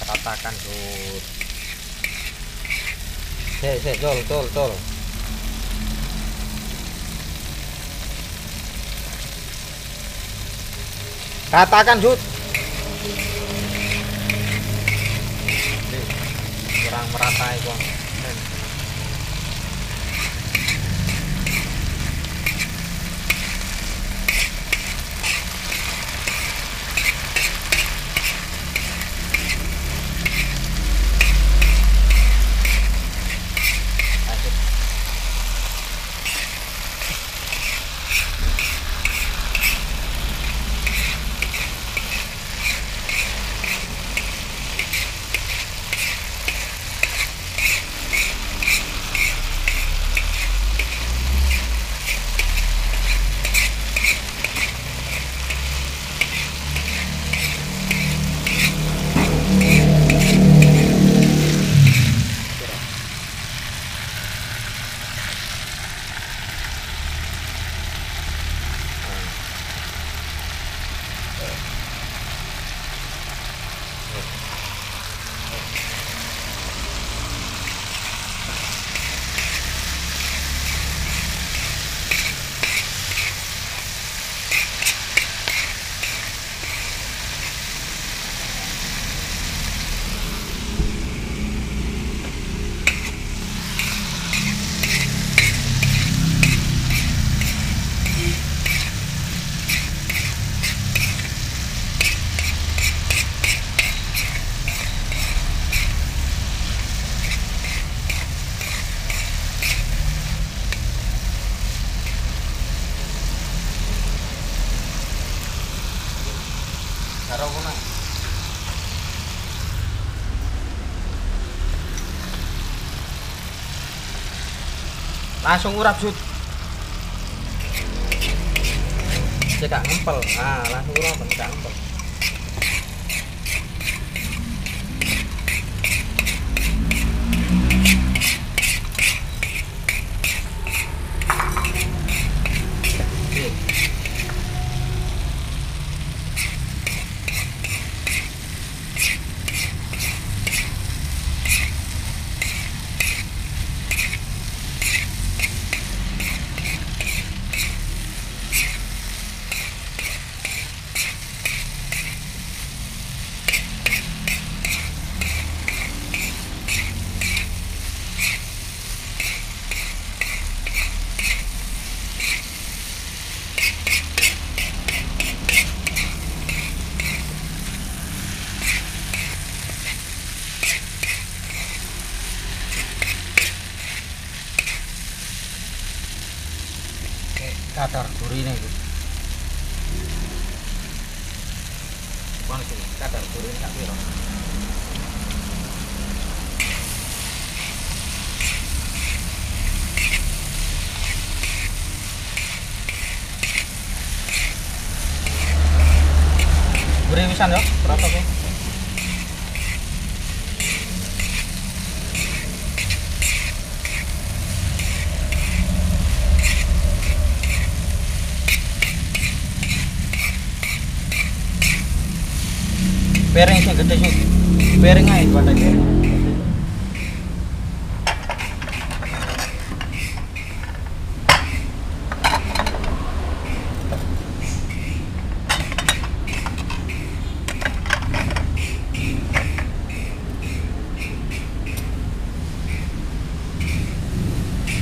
ratakan Sud. Tol. Ratakan Sud. Kurang merata itu. Langsung urap Sud. Tidak ngempel. Nah, langsung urap tidak ngempel. Kadar durine iki. Kon iki kadar durine sak piro? Beri wisan yo, berapa sih? Piring sing gede sih. Piring ae pada piring.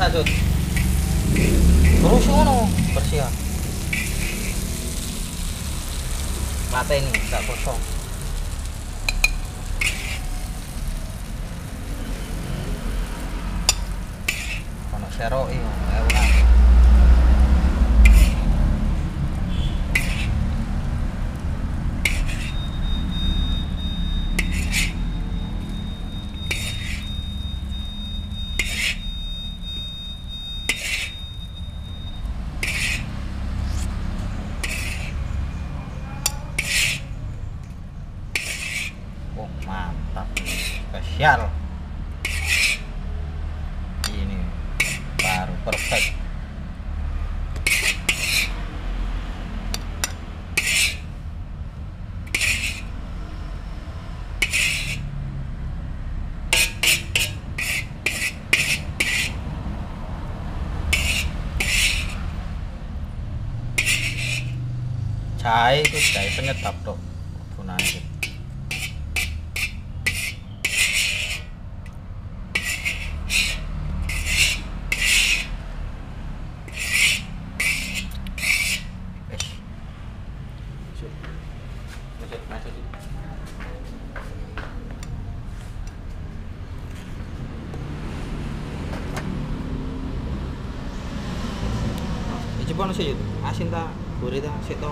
Lanjut. Terus ngono, bersih. Mata ini enggak kosong. Sero iyo, ewan. Oh mantap, spesial. Perfect. Kae itu kae penyedap tok. Gunane. Coba sih itu asin ta gurih ta sik to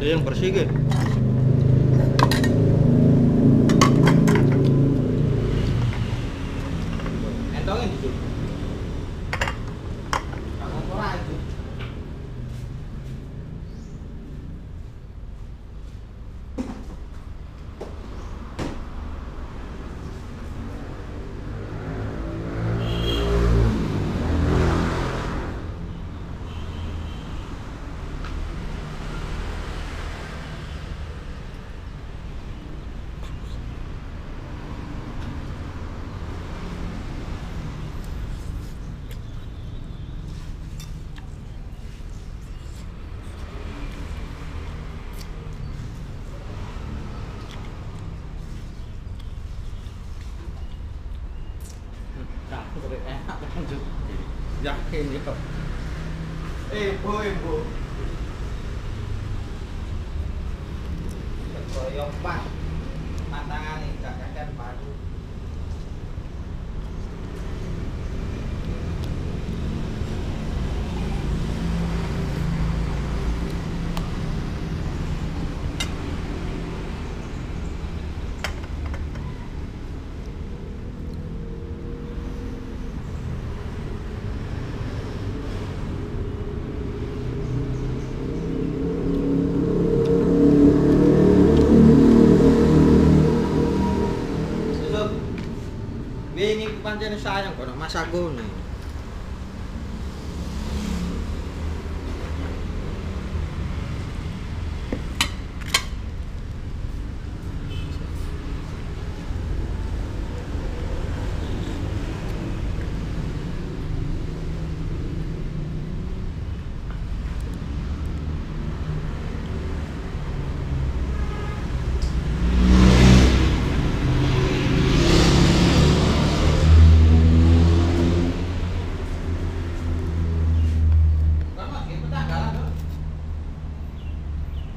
dia yang bersih kan entongin itu kamu ora itu yakin ya ibu koyok pas matangane gak kakan baru ini pancen sayang kono masakku nih.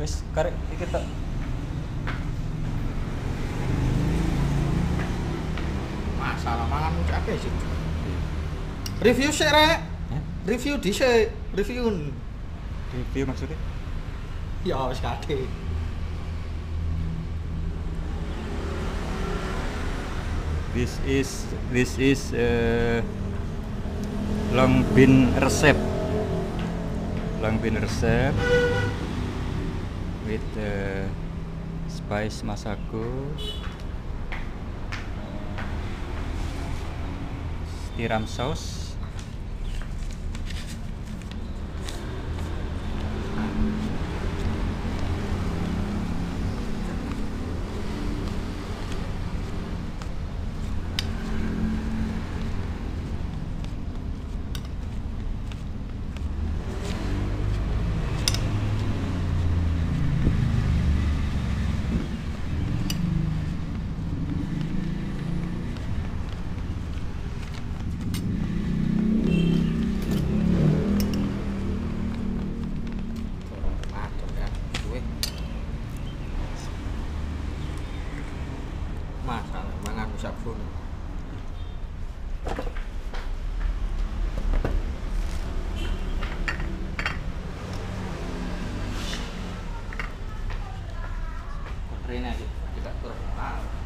Wis karek iki tok. Masalah mangan mucak akeh sih. Review sik rek. Review dhisik, review. Review maksudnya? Ya wis kadhe. This is long bean resep. Long bean resep with spice masako, tiram sauce, Masalah mangan sabun. Rene aja, tidak terlalu.